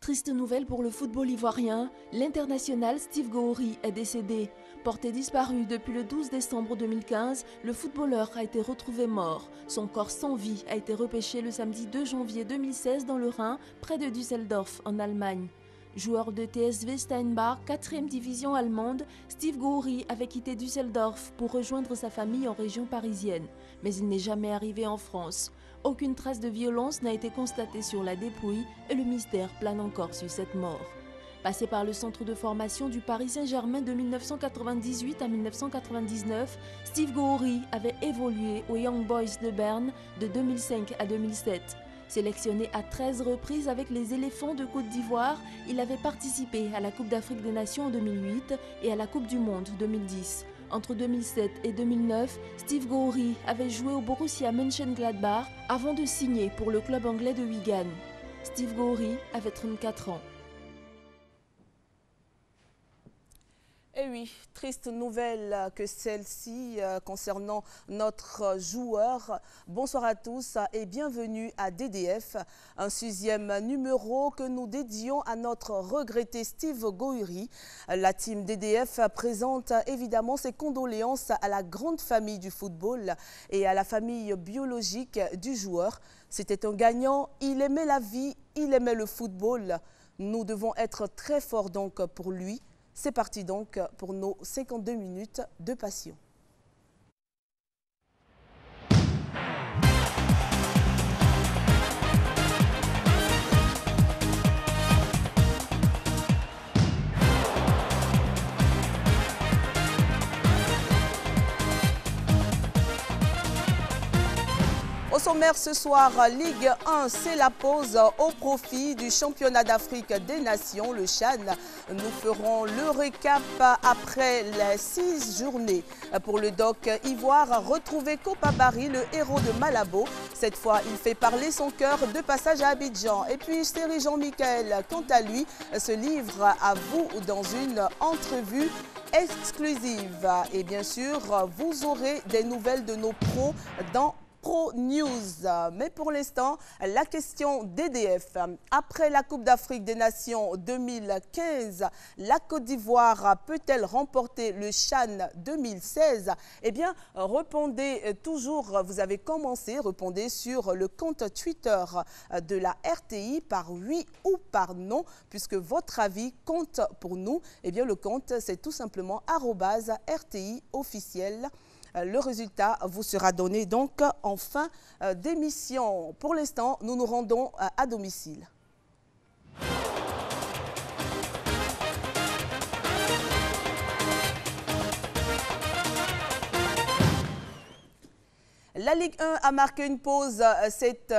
Triste nouvelle pour le football ivoirien, l'international Steve Gouiri est décédé. Porté disparu depuis le 12 décembre 2015, le footballeur a été retrouvé mort. Son corps sans vie a été repêché le samedi 2 janvier 2016 dans le Rhin, près de Düsseldorf, en Allemagne. Joueur de TSV Steinbach, 4e division allemande, Steve Gouiri avait quitté Düsseldorf pour rejoindre sa famille en région parisienne. Mais il n'est jamais arrivé en France. Aucune trace de violence n'a été constatée sur la dépouille et le mystère plane encore sur cette mort. Passé par le centre de formation du Paris Saint-Germain de 1998 à 1999, Steve Gouiri avait évolué aux Young Boys de Berne de 2005 à 2007. Sélectionné à 13 reprises avec les Éléphants de Côte d'Ivoire, il avait participé à la Coupe d'Afrique des Nations en 2008 et à la Coupe du Monde 2010. Entre 2007 et 2009, Steve Gouiri avait joué au Borussia Mönchengladbach avant de signer pour le club anglais de Wigan. Steve Gouiri avait 34 ans. Et oui, triste nouvelle que celle-ci concernant notre joueur. Bonsoir à tous et bienvenue à DDF, un 6e numéro que nous dédions à notre regretté Steve Gouiri. La team DDF présente évidemment ses condoléances à la grande famille du football et à la famille biologique du joueur. C'était un gagnant, il aimait la vie, il aimait le football. Nous devons être très forts donc pour lui. C'est parti donc pour nos 52 minutes de passion. Au sommaire ce soir, Ligue 1, c'est la pause au profit du championnat d'Afrique des Nations, le CHAN. Nous ferons le récap après les 6 journées. Pour le doc Ivoire, retrouver Kopa Barry, le héros de Malabo. Cette fois, il fait parler son cœur de passage à Abidjan. Et puis, Stéry Jean-Michel, quant à lui, se livre à vous dans une entrevue exclusive. Et bien sûr, vous aurez des nouvelles de nos pros dans Pro News. Mais pour l'instant, la question DDF. Après la Coupe d'Afrique des Nations 2015, la Côte d'Ivoire peut-elle remporter le CHAN 2016? Eh bien, répondez toujours, vous avez commencé, répondez sur le compte Twitter de la RTI par oui ou par non, puisque votre avis compte pour nous. Eh bien, le compte, c'est tout simplement @RTI officiel. Le résultat vous sera donné donc en fin d'émission. Pour l'instant, nous nous rendons à domicile. La Ligue 1 a marqué une pause cette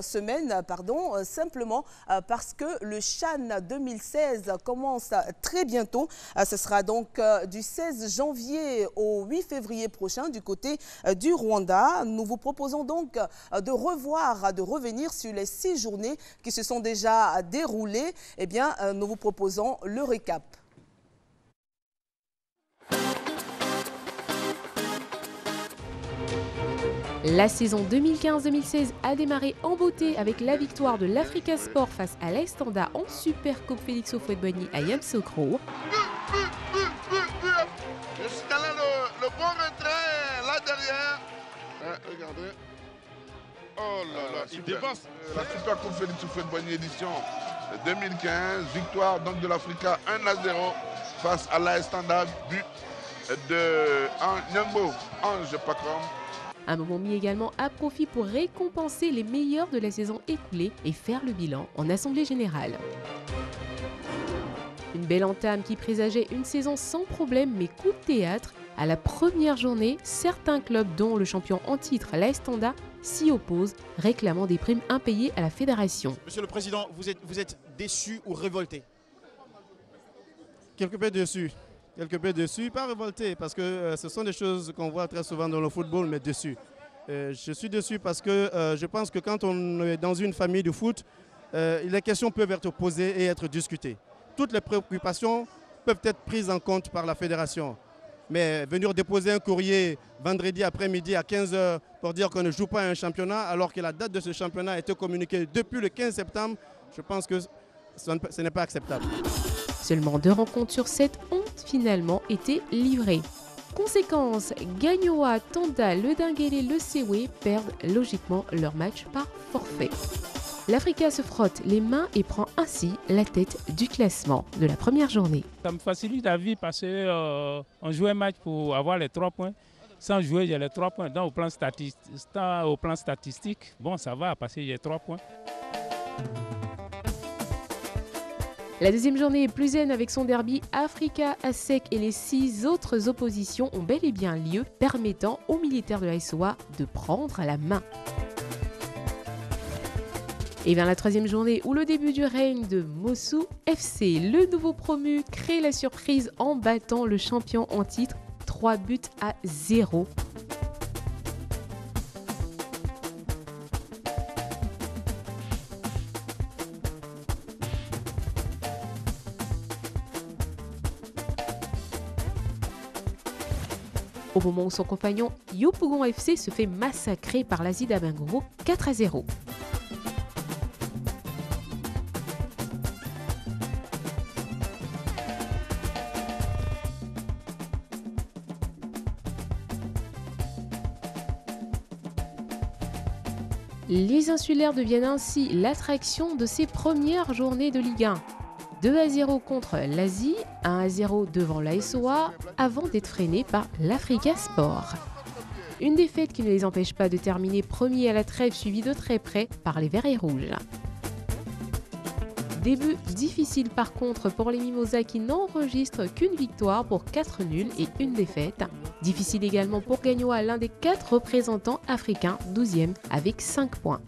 semaine, simplement parce que le CHAN 2016 commence très bientôt. Ce sera donc du 16 janvier au 8 février prochain du côté du Rwanda. Nous vous proposons donc de revenir sur les 6 journées qui se sont déjà déroulées. Eh bien, nous vous proposons le récap. La saison 2015-2016 a démarré en beauté avec la victoire de l'Africa Sport face à l'Estanda en Super Coupe Félix Houphouët-Boigny à Yamoussoukro. Jusqu'à là, le bon retrait, là derrière. Regardez. Oh là là, il dépasse. La Super Coupe Félix Houphouët-Boigny édition 2015. Victoire donc de l'Africa 1-0 face à l'Estanda, but de Nyambo Ange Pakram. Un moment mis également à profit pour récompenser les meilleurs de la saison écoulée et faire le bilan en assemblée générale. Une belle entame qui présageait une saison sans problème mais coup de théâtre. À la première journée, certains clubs, dont le champion en titre, l'Estanda, s'y opposent, réclamant des primes impayées à la fédération. Monsieur le Président, vous êtes déçu ou révolté? Quelque peu déçu. Quelque peu déçu, pas révolté, parce que ce sont des choses qu'on voit très souvent dans le football, mais déçu. Je suis déçu parce que je pense que quand on est dans une famille de foot, les questions peuvent être posées et être discutées. Toutes les préoccupations peuvent être prises en compte par la fédération. Mais venir déposer un courrier vendredi après-midi à 15 h pour dire qu'on ne joue pas un championnat alors que la date de ce championnat a été communiquée depuis le 15 septembre, Je pense que ce n'est pas acceptable. Seulement 2 rencontres sur 7 ont finalement été livrées. Conséquence, Gagnoa, Tanda, le Dinguélé, le Sewe perdent logiquement leur match par forfait. L'Africa se frotte les mains et prend ainsi la tête du classement de la première journée. Ça me facilite la vie parce qu'on joue un match pour avoir les 3 points. Sans jouer, j'ai les 3 points. Donc, au plan statistique, bon, ça va parce que j'ai 3 points. La deuxième journée est plus zen avec son derby Africa ASEC et les 6 autres oppositions ont bel et bien lieu, permettant aux militaires de la SOA de prendre la main. Et bien la troisième journée où le début du règne de Mossou FC, le nouveau promu crée la surprise en battant le champion en titre 3-0. Au moment où son compagnon Yopougon FC se fait massacrer par l'Asie d'Abingoro 4-0. Les insulaires deviennent ainsi l'attraction de ces premières journées de Ligue 1. 2-0 contre l'Asie, 1-0 devant la SOA, avant d'être freinés par l'Africa Sport. Une défaite qui ne les empêche pas de terminer premiers à la trêve, suivi de très près par les Verts et Rouges. Début difficile par contre pour les Mimosas qui n'enregistrent qu'une victoire pour 4 nuls et une défaite. Difficile également pour Gagnoa, l'un des 4 représentants africains, 12e avec 5 points.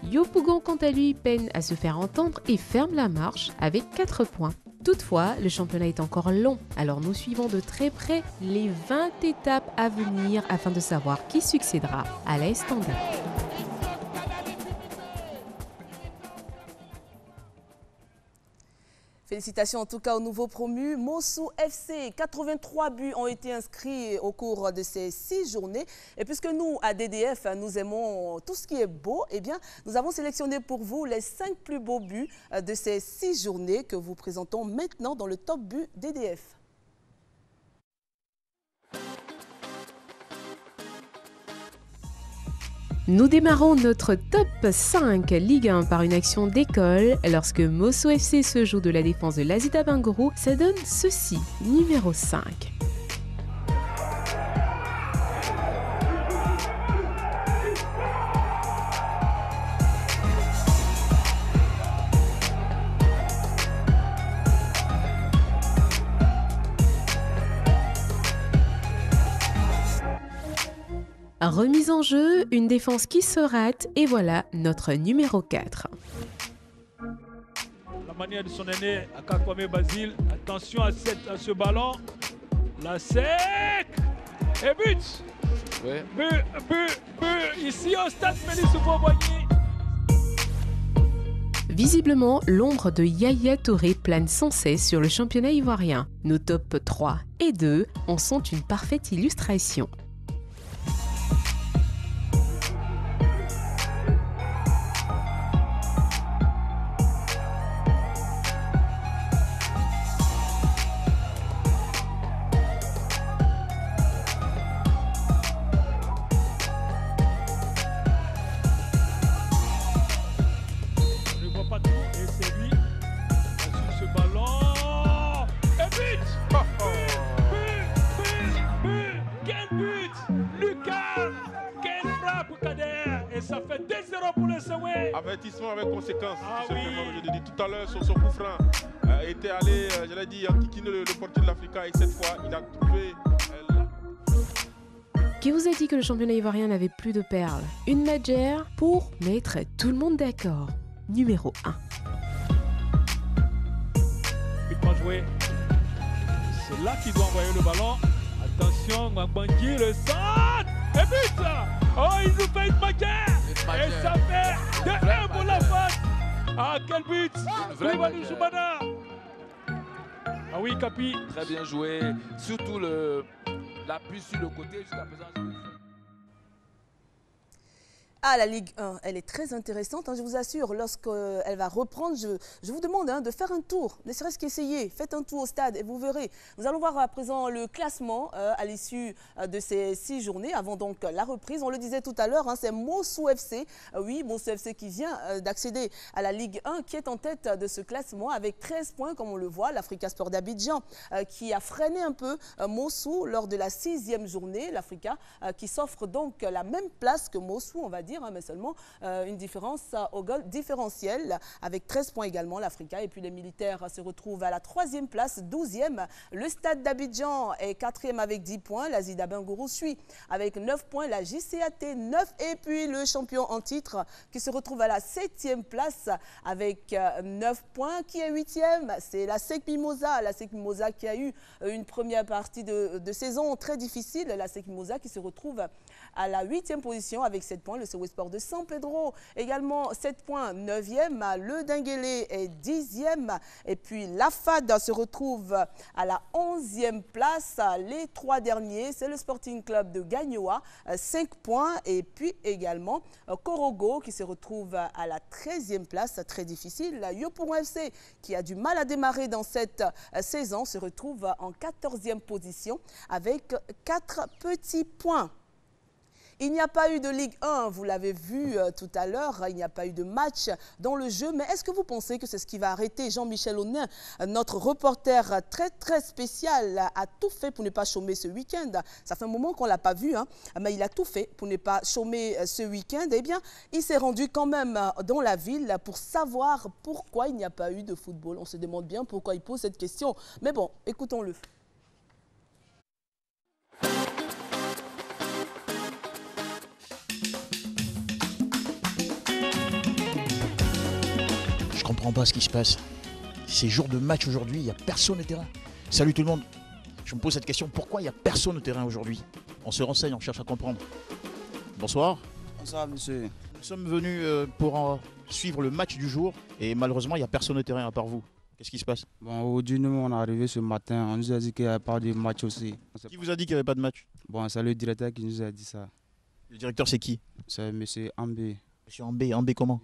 Yopougon, quant à lui, peine à se faire entendre et ferme la marche avec 4 points. Toutefois, le championnat est encore long, alors nous suivons de très près les 20 étapes à venir afin de savoir qui succédera à l'AS Tanda. Félicitations en tout cas au nouveau promu Mossou FC. 83 buts ont été inscrits au cours de ces 6 journées. Et puisque nous, à DDF, nous aimons tout ce qui est beau, eh bien, nous avons sélectionné pour vous les 5 plus beaux buts de ces 6 journées que vous présentons maintenant dans le top but DDF. Nous démarrons notre top 5 Ligue 1 par une action d'école. Lorsque Mossou FC se joue de la défense de l'Asie d'Abingoro, ça donne ceci, numéro 5. Remise en jeu, une défense qui se rate et voilà notre numéro 4. La manière de son aîné, Akakwame Basile, attention à ce ballon, la sec et but. Ouais. But, ici au stade Félix Houphouët-Boigny. Visiblement, l'ombre de Yaya Touré plane sans cesse sur le championnat ivoirien. Nos top 3 et 2 en sont une parfaite illustration. Avertissement avec conséquence. Tout à l'heure, son coup franc était allé, j'allais dire, enquiquiner le portier de l'Africa et cette fois, il a trouvé... Qui vous a dit que le championnat ivoirien n'avait plus de perles? Une magère pour mettre tout le monde d'accord. Numéro 1. Il peut jouer. C'est là qu'il doit envoyer le ballon. Attention, Mabangui, le centre. Et but! Oh, il nous fait une magère. Et ça fait 2-1 pour la face. Ah, quel but! Koulibaly Choubana. Ah oui, Capi. Très bien joué. Surtout l'appui sur le côté jusqu'à présent. Ah, la Ligue 1, elle est très intéressante, hein, je vous assure. Lorsqu'elle va reprendre, je vous demande de faire un tour, ne serait-ce qu'essayer. Faites un tour au stade et vous verrez. Nous allons voir à présent le classement à l'issue de ces 6 journées, avant donc la reprise. On le disait tout à l'heure, hein, c'est Mossou FC, oui, Mossou FC qui vient d'accéder à la Ligue 1, qui est en tête de ce classement avec 13 points, comme on le voit. L'Africa Sport d'Abidjan qui a freiné un peu Mossou lors de la 6e journée. L'Africa qui s'offre donc la même place que Mossou, on va dire, hein, mais seulement une différence au goal différentiel avec 13 points également l'Africa. Et puis les militaires se retrouvent à la 3e place, 12e. Le stade d'Abidjan est 4e avec 10 points. La Zida Bengourou suit avec 9 points. La JCAT 9. Et puis le champion en titre qui se retrouve à la 7e place avec 9 points. Qui est 8e? C'est la SEC Mimosa. La SEC Mimosa qui a eu une première partie de saison très difficile. La SEC Mimosa qui se retrouve à la 8e position avec 7 points. Le Sewe Sport de San Pedro également 7 points, 9e. Le Denguélé est 10e. Et puis la FAD se retrouve à la 11e place. Les 3 derniers, c'est le Sporting Club de Gagnoa, 5 points. Et puis également Korogo qui se retrouve à la 13e place, très difficile. La Yopougon FC qui a du mal à démarrer dans cette saison se retrouve en 14e position avec 4 petits points. Il n'y a pas eu de Ligue 1, vous l'avez vu tout à l'heure, il n'y a pas eu de match dans le jeu. Mais est-ce que vous pensez que c'est ce qui va arrêter Jean-Michel Onin, notre reporter très spécial, a tout fait pour ne pas chômer ce week-end. Ça fait un moment qu'on ne l'a pas vu, hein, mais il a tout fait pour ne pas chômer ce week-end. Eh bien, il s'est rendu quand même dans la ville pour savoir pourquoi il n'y a pas eu de football. On se demande bien pourquoi il pose cette question. Mais bon, écoutons-le. Je comprends pas ce qui se passe. C'est jour de match aujourd'hui, il n'y a personne au terrain. Salut tout le monde. Je me pose cette question, pourquoi il n'y a personne au terrain aujourd'hui? On se renseigne, on cherche à comprendre. Bonsoir. Bonsoir monsieur. Nous sommes venus pour suivre le match du jour et malheureusement il n'y a personne au terrain à part vous. Qu'est-ce qui se passe? Bon, aujourd'hui nous on est arrivé ce matin, on nous a dit qu'il n'y avait pas de match aussi. Qui vous a dit qu'il n'y avait pas de match? Bon, c'est le directeur qui nous a dit ça. Le directeur c'est qui? C'est monsieur Ambé. Monsieur Ambé, Ambé comment?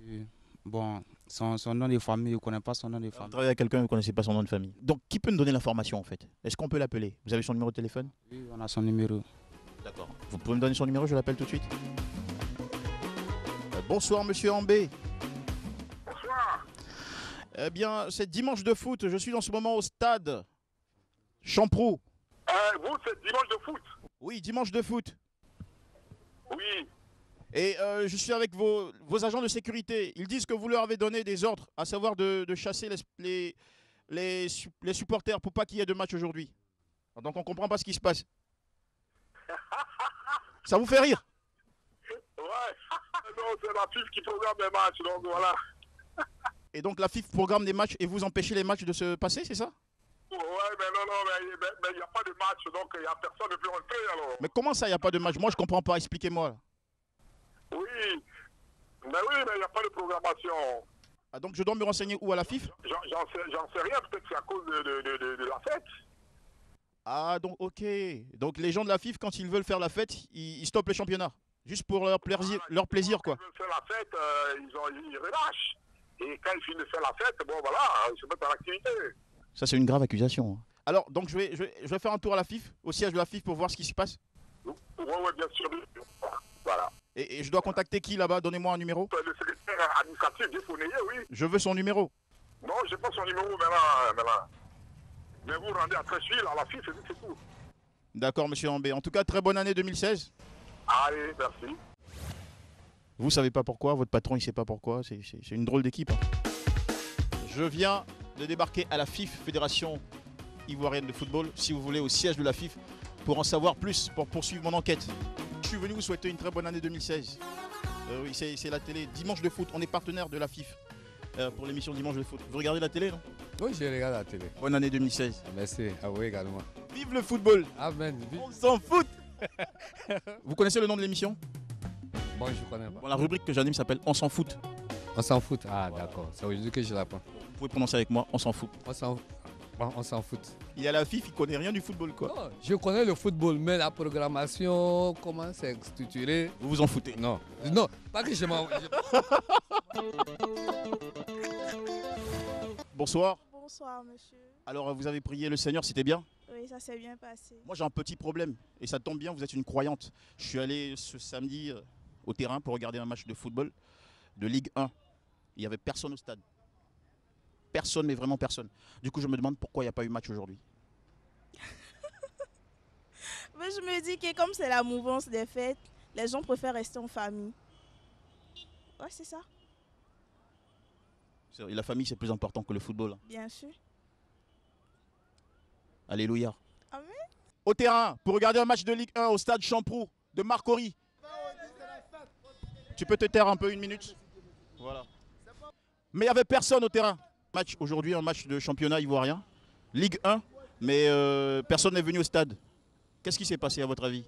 Bon, son nom de famille, je ne connais pas son nom de famille. Vous travaillez avec quelqu'un, vous ne connaissez pas son nom de famille. Donc qui peut nous donner l'information en fait? Est-ce qu'on peut l'appeler? Vous avez son numéro de téléphone? Oui, on a son numéro. D'accord. Vous pouvez me donner son numéro, je l'appelle tout de suite. Bonsoir monsieur Ambé. Bonsoir. Eh bien, c'est dimanche de foot. Je suis en ce moment au stade Champroux. Vous, c'est dimanche de foot? Oui, dimanche de foot. Oui. Et je suis avec vos agents de sécurité. Ils disent que vous leur avez donné des ordres, à savoir de chasser les supporters pour pas qu'il y ait de match aujourd'hui. Donc on ne comprend pas ce qui se passe. Ça vous fait rire? Ouais. Non, c'est la FIF qui programme les matchs, donc voilà. Et donc la FIF programme des matchs et vous empêchez les matchs de se passer, c'est ça? Ouais, mais non, mais il n'y a pas de match, donc il n'y a personne ne peut rentrer alors. Mais comment ça, il n'y a pas de match? Moi, je comprends pas. Expliquez-moi. Oui, mais il n'y a pas de programmation. Ah, donc je dois me renseigner où à la FIF? J'en sais rien, peut-être que c'est à cause de la fête. Ah, donc ok. Donc les gens de la FIF, quand ils veulent faire la fête, ils stoppent le championnat. Juste pour leur plaisir, quoi. Quand ils veulent faire la fête, ils relâchent. Et quand ils finissent de faire la fête, bon voilà, ils se mettent à l'activité. Ça, c'est une grave accusation. Alors, donc je vais faire un tour à la FIF, au siège de la FIF pour voir ce qui se passe. Oui, bien sûr. Voilà. Et je dois contacter qui là-bas? Donnez-moi un numéro. Le secrétaire administratif du Fournier, oui. Je veux son numéro. Non, je n'ai pas son numéro maintenant. Mais vous rendez à Trécheville, à la FIF, c'est tout. D'accord, monsieur Ambé. En tout cas, très bonne année 2016. Allez, merci. Vous savez pas pourquoi, votre patron il sait pas pourquoi, c'est une drôle d'équipe. Hein. Je viens de débarquer à la FIF, Fédération Ivoirienne de Football, si vous voulez, au siège de la FIF, pour en savoir plus, pour poursuivre mon enquête. Je suis venu vous souhaiter une très bonne année 2016. Oui, c'est la télé, Dimanche de foot, on est partenaire de la FIF pour l'émission Dimanche de foot. Vous regardez la télé, non? Oui, je regarde la télé. Bonne année 2016. Merci, à vous également. Vive le football! Amen. On s'en fout. Vous connaissez le nom de l'émission? Bon, je connais pas. Bon, la rubrique que j'anime s'appelle On s'en fout. On s'en fout. Ah, d'accord. C'est aujourd'hui que je l'apprends. Vous pouvez prononcer avec moi, on s'en fout. On s'en fout. Il y a la FIF, il connaît rien du football, quoi. Non, je connais le football, mais la programmation, comment c'est structuré. Vous vous en foutez? Non. Non, Pas que je m'en... Bonsoir. Bonsoir, monsieur. Alors, vous avez prié le Seigneur, c'était bien? Oui, ça s'est bien passé. Moi, j'ai un petit problème, et ça tombe bien, vous êtes une croyante. Je suis allé ce samedi au terrain pour regarder un match de football de Ligue 1. Il n'y avait personne au stade. Personne, mais vraiment personne. Du coup, je me demande pourquoi il n'y a pas eu match aujourd'hui. Mais je me dis que comme c'est la mouvance des fêtes, les gens préfèrent rester en famille. Ouais, c'est ça. Et la famille, c'est plus important que le football. Bien sûr. Alléluia. Amen. Au terrain, pour regarder un match de Ligue 1 au stade Champroux de Marcory. Tu peux te taire un peu une minute? Voilà. Mais il n'y avait personne au terrain. Match aujourd'hui, un match de championnat ivoirien, Ligue 1, mais personne n'est venu au stade. Qu'est-ce qui s'est passé à votre avis?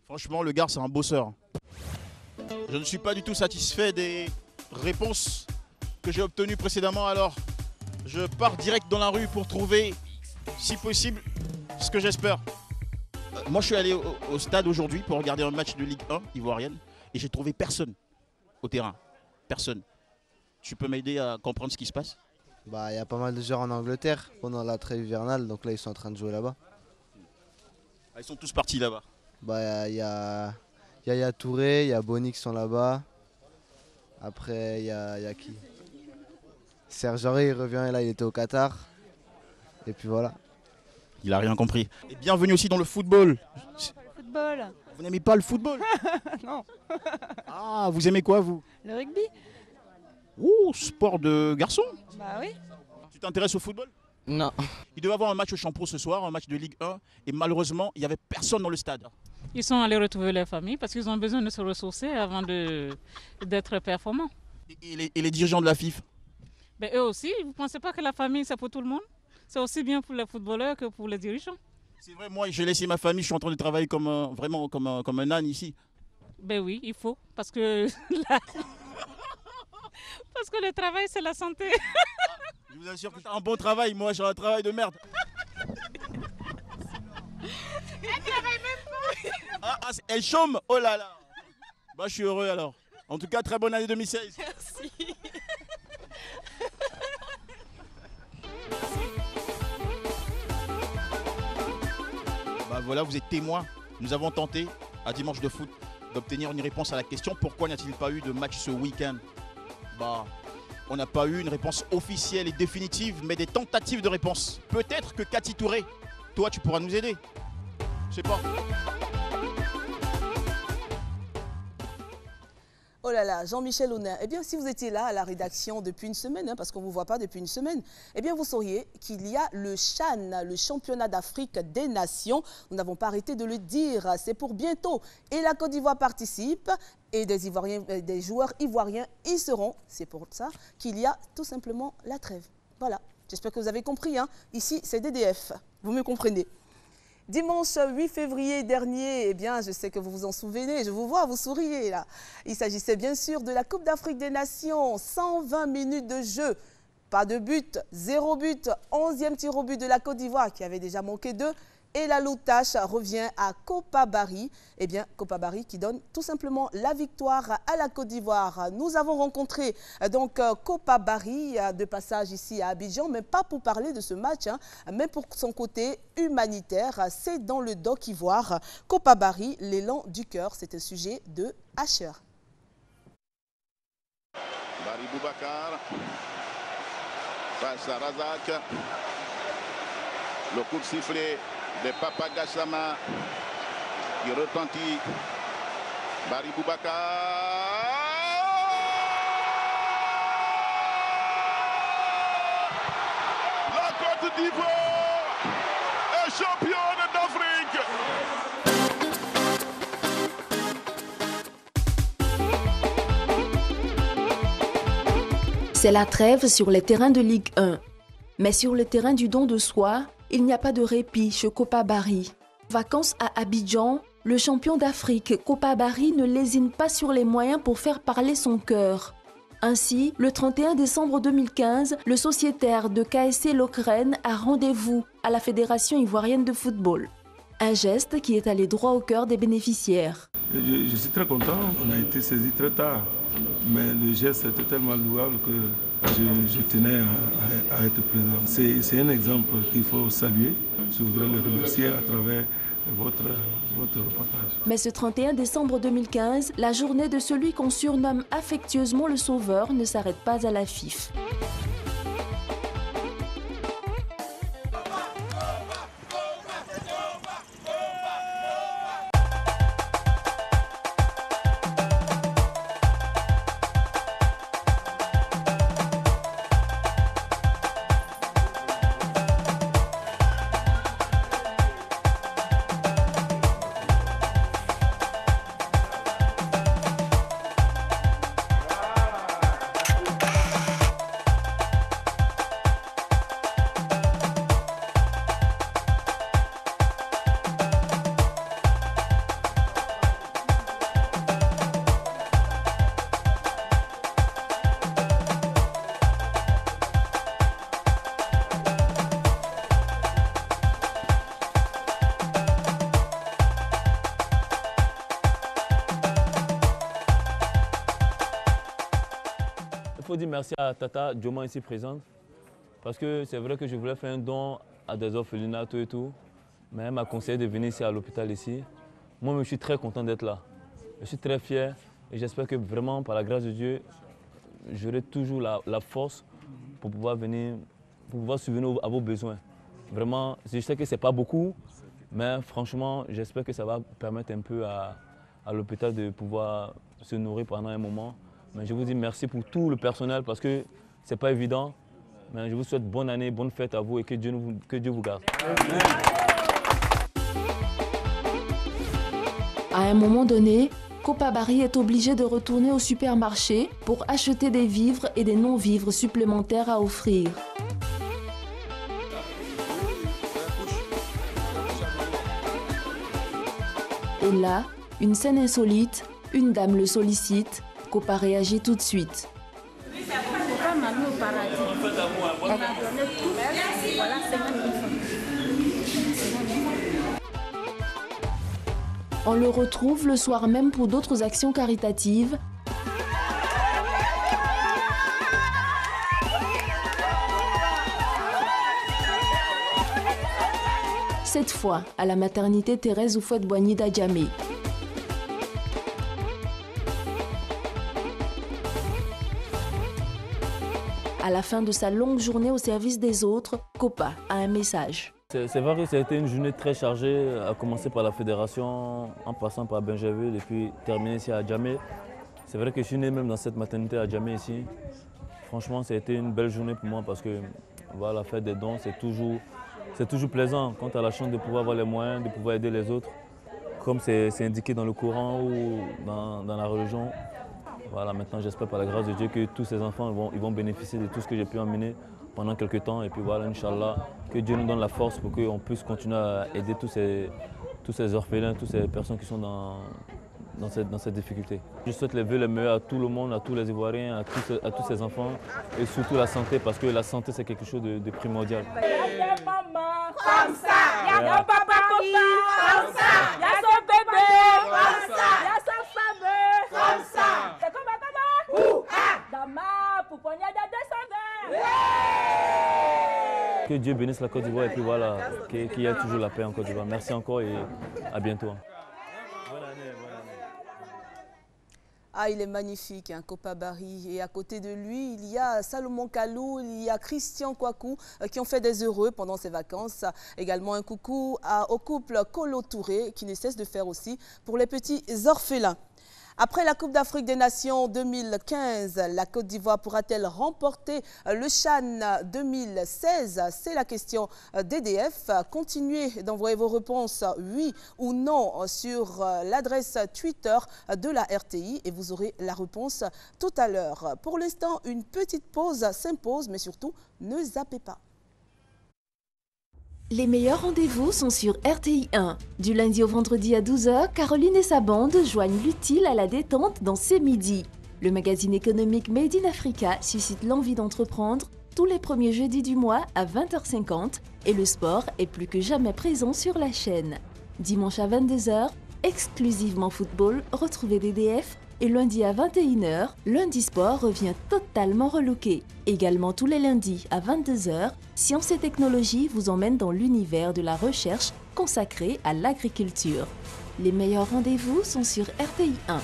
Franchement, le gars, c'est un bosseur. Je ne suis pas du tout satisfait des réponses que j'ai obtenues précédemment. Alors, je pars direct dans la rue pour trouver, si possible, ce que j'espère. Moi, je suis allé au stade aujourd'hui pour regarder un match de Ligue 1 ivoirienne et j'ai trouvé personne au terrain. Personne. Tu peux m'aider à comprendre ce qui se passe? Bah, y a pas mal de joueurs en Angleterre pendant la trêve hivernale, donc là, ils sont en train de jouer là-bas. Ah, ils sont tous partis là-bas. Bah, y a Yaya Touré, il y a Bonny qui sont là-bas. Après, il y a qui? Serge Aurier, il revient, là, il était au Qatar. Et puis voilà. Il a rien compris. Et bienvenue aussi dans le football. Football. Vous n'aimez pas le football? Non. Ah, vous aimez quoi, vous? Le rugby. Ouh, sport de garçon. Bah oui. Tu t'intéresses au football? Non. Il devait avoir un match au Champroux ce soir, un match de Ligue 1, et malheureusement, il n'y avait personne dans le stade. Ils sont allés retrouver leur famille parce qu'ils ont besoin de se ressourcer avant d'être performants. Et les dirigeants de la FIFA? Ben, eux aussi, vous ne pensez pas que la famille, c'est pour tout le monde? C'est aussi bien pour les footballeurs que pour les dirigeants. C'est vrai, moi, j'ai laissé ma famille, je suis en train de travailler vraiment comme un âne ici. Ben oui, il faut, parce que, parce que le travail, c'est la santé. Je vous assure que tu as un bon travail, moi j'ai un travail de merde. Elle travaille même pas. Elle chôme? Oh là là. Bah, je suis heureux alors. En tout cas, très bonne année 2016. Merci. Bah voilà, vous êtes témoin. Nous avons tenté, à Dimanche de foot, d'obtenir une réponse à la question pourquoi n'y a-t-il pas eu de match ce week-end? Bah, on n'a pas eu une réponse officielle et définitive, mais des tentatives de réponse. Peut-être que Cathy Touré, toi, tu pourras nous aider. Je sais pas. Oh là là, Jean-Michel Aunin, eh bien si vous étiez là à la rédaction depuis une semaine, parce qu'on ne vous voit pas depuis une semaine, eh bien vous sauriez qu'il y a le CHAN, le championnat d'Afrique des Nations. Nous n'avons pas arrêté de le dire, c'est pour bientôt. Et la Côte d'Ivoire participe et des joueurs ivoiriens y seront. C'est pour ça qu'il y a tout simplement la trêve. Voilà, j'espère que vous avez compris. Hein. Ici, c'est DDF, vous me comprenez. Dimanche 8 février dernier, eh bien, je sais que vous vous en souvenez, je vous vois, vous souriez là. Il s'agissait bien sûr de la Coupe d'Afrique des Nations, 120 minutes de jeu, pas de but, 0 but, 11e tir au but de la Côte d'Ivoire qui avait déjà manqué 2. Et la lourde tâche revient à Kopa Barry. Eh bien, Kopa Barry qui donne tout simplement la victoire à la Côte d'Ivoire. Nous avons rencontré donc Kopa Barry de passage ici à Abidjan, mais pas pour parler de ce match, hein, mais pour son côté humanitaire. C'est dans le doc ivoire. Kopa Barry, l'élan du cœur, c'est un sujet de Asher. Barry Boubacar face à Razak. Le coup de sifflet de Papa Gassama qui retentit. Barry Boubacar. La Côte d'Ivoire est championne d'Afrique. C'est la trêve sur les terrains de Ligue 1. Mais sur le terrain du don de soi, il n'y a pas de répit chez Kopa Barry. Vacances à Abidjan, le champion d'Afrique Kopa Barry ne lésine pas sur les moyens pour faire parler son cœur. Ainsi, le 31 décembre 2015, le sociétaire de KSC Lokeren a rendez-vous à la Fédération ivoirienne de football. Un geste qui est allé droit au cœur des bénéficiaires. Je suis très content, on a été saisis très tard, mais le geste était tellement louable que je tenais à être présent. C'est un exemple qu'il faut saluer. Je voudrais le remercier à travers votre reportage. Mais ce 31 décembre 2015, la journée de celui qu'on surnomme affectueusement le Sauveur ne s'arrête pas à la FIF. Il faut dire merci à Tata Dioma ici présente, parce que c'est vrai que je voulais faire un don à des orphelinats et tout, mais elle m'a conseillé de venir ici à l'hôpital ici. Moi, je suis très content d'être là. Je suis très fier et j'espère que vraiment, par la grâce de Dieu, j'aurai toujours la force pour pouvoir venir, pour pouvoir subvenir à vos besoins. Vraiment, je sais que ce n'est pas beaucoup, mais franchement, j'espère que ça va permettre un peu à l'hôpital de pouvoir se nourrir pendant un moment. Mais je vous dis merci pour tout le personnel parce que ce n'est pas évident. Mais je vous souhaite bonne année, bonne fête à vous et que Dieu vous garde. À un moment donné, Kopa Barry est obligé de retourner au supermarché pour acheter des vivres et des non-vivres supplémentaires à offrir. Et là, une scène insolite, une dame le sollicite. Kopa réagit tout de suite. On le retrouve le soir même pour d'autres actions caritatives. Cette fois, à la maternité Thérèse Houphouët-Boigny d'Adjamé. À la fin de sa longue journée au service des autres, Kopa a un message. C'est vrai que ça a été une journée très chargée, à commencer par la fédération, en passant par Benjerville et puis terminer ici à Adjamé. C'est vrai que je suis né même dans cette maternité à Adjamé ici. Franchement, ça a été une belle journée pour moi parce que voilà, faire des dons, c'est toujours plaisant quand tu as la chance de pouvoir avoir les moyens, de pouvoir aider les autres. Comme c'est indiqué dans le Coran ou dans la religion. Voilà, maintenant j'espère par la grâce de Dieu que tous ces enfants ils vont bénéficier de tout ce que j'ai pu emmener pendant quelques temps. Et puis voilà, Inch'Allah, que Dieu nous donne la force pour qu'on puisse continuer à aider tous ces orphelins, toutes ces personnes qui sont dans cette difficulté. Je souhaite les vœux les meilleurs à tout le monde, à tous les Ivoiriens, à tous ces enfants et surtout la santé parce que la santé c'est quelque chose de primordial. Comme ça, il y a papa comme ça, il y a son bébé comme ça, il y a sa femme comme ça. C'est comme que Dieu bénisse la Côte d'Ivoire et puis voilà, qu'il y ait toujours la paix en Côte d'Ivoire. Merci encore et à bientôt. Ah, il est magnifique, hein, Kopa Barry. Et à côté de lui, il y a Salomon Kalou, il y a Christian Kouakou qui ont fait des heureux pendant ces vacances. Également un coucou au couple Kolo Touré qui ne cesse de faire aussi pour les petits orphelins. Après la Coupe d'Afrique des Nations 2015, la Côte d'Ivoire pourra-t-elle remporter le CHAN 2016? C'est la question d'EDF. Continuez d'envoyer vos réponses oui ou non sur l'adresse Twitter de la RTI et vous aurez la réponse tout à l'heure. Pour l'instant, une petite pause s'impose, mais surtout, ne zappez pas. Les meilleurs rendez-vous sont sur RTI 1. Du lundi au vendredi à 12h, Caroline et sa bande joignent l'utile à la détente dans C'est Midi. Le magazine économique Made in Africa suscite l'envie d'entreprendre tous les premiers jeudis du mois à 20h50 et le sport est plus que jamais présent sur la chaîne. Dimanche à 22h, exclusivement football, retrouvez DDF. Et lundi à 21h, Lundi Sport revient totalement relooké. Également tous les lundis à 22h, Sciences et Technologies vous emmène dans l'univers de la recherche consacré à l'agriculture. Les meilleurs rendez-vous sont sur RTI 1.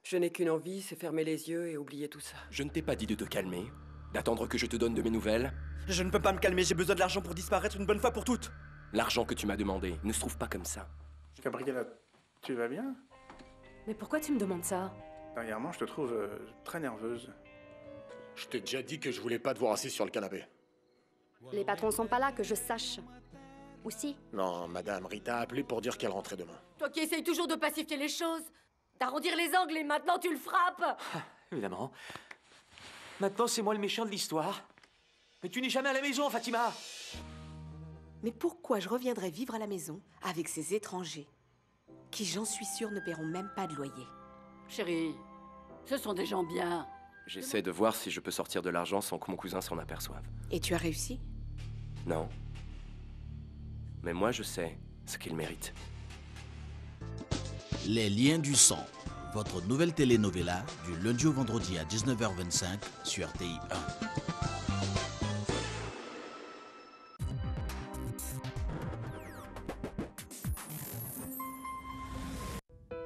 Je n'ai qu'une envie, c'est fermer les yeux et oublier tout ça. Je ne t'ai pas dit de te calmer, d'attendre que je te donne de mes nouvelles. Je ne peux pas me calmer, j'ai besoin de l'argent pour disparaître une bonne fois pour toutes. L'argent que tu m'as demandé ne se trouve pas comme ça. Gabriella, tu vas bien? Mais pourquoi tu me demandes ça? Dernièrement, je te trouve très nerveuse. Je t'ai déjà dit que je voulais pas te voir assis sur le canapé. Les patrons sont pas là, que je sache. Ou si? Non, madame, Rita a appelé pour dire qu'elle rentrait demain. Toi qui essayes toujours de pacifier les choses, d'arrondir les angles et maintenant tu le frappes. Évidemment. Maintenant, c'est moi le méchant de l'histoire. Mais tu n'es jamais à la maison, Fatima. Mais pourquoi je reviendrais vivre à la maison avec ces étrangers qui, j'en suis sûre, ne paieront même pas de loyer? Chérie, ce sont des gens bien. J'essaie de voir si je peux sortir de l'argent sans que mon cousin s'en aperçoive. Et tu as réussi? Non. Mais moi, je sais ce qu'il mérite. Les liens du sang, votre nouvelle telenovela du lundi au vendredi à 19h25 sur RTI 1.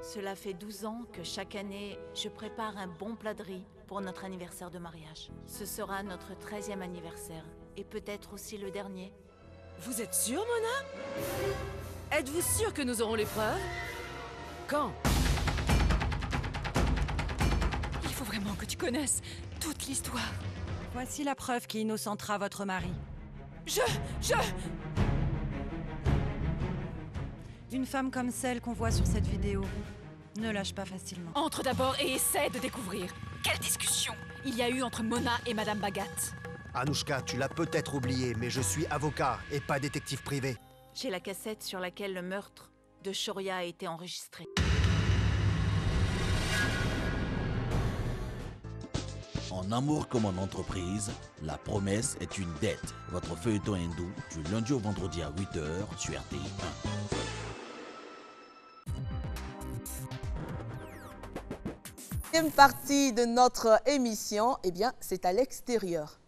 Cela fait 12 ans que chaque année, je prépare un bon plat de riz pour notre anniversaire de mariage. Ce sera notre 13e anniversaire et peut-être aussi le dernier. Vous êtes sûre, Mona? Êtes-vous sûre que nous aurons les preuves? Quand? Il faut vraiment que tu connaisses toute l'histoire. Voici la preuve qui innocentera votre mari. Une femme comme celle qu'on voit sur cette vidéo ne lâche pas facilement. Entre d'abord et essaie de découvrir. Quelle discussion il y a eu entre Mona et Madame Bagat? Anouchka, tu l'as peut-être oublié, mais je suis avocat et pas détective privé. J'ai la cassette sur laquelle le meurtre de Shoria a été enregistré. En amour comme en entreprise, la promesse est une dette. Votre feuilleton hindou du lundi au vendredi à 8h sur RTI 1. Deuxième partie de notre émission, eh bien, c'est à l'extérieur.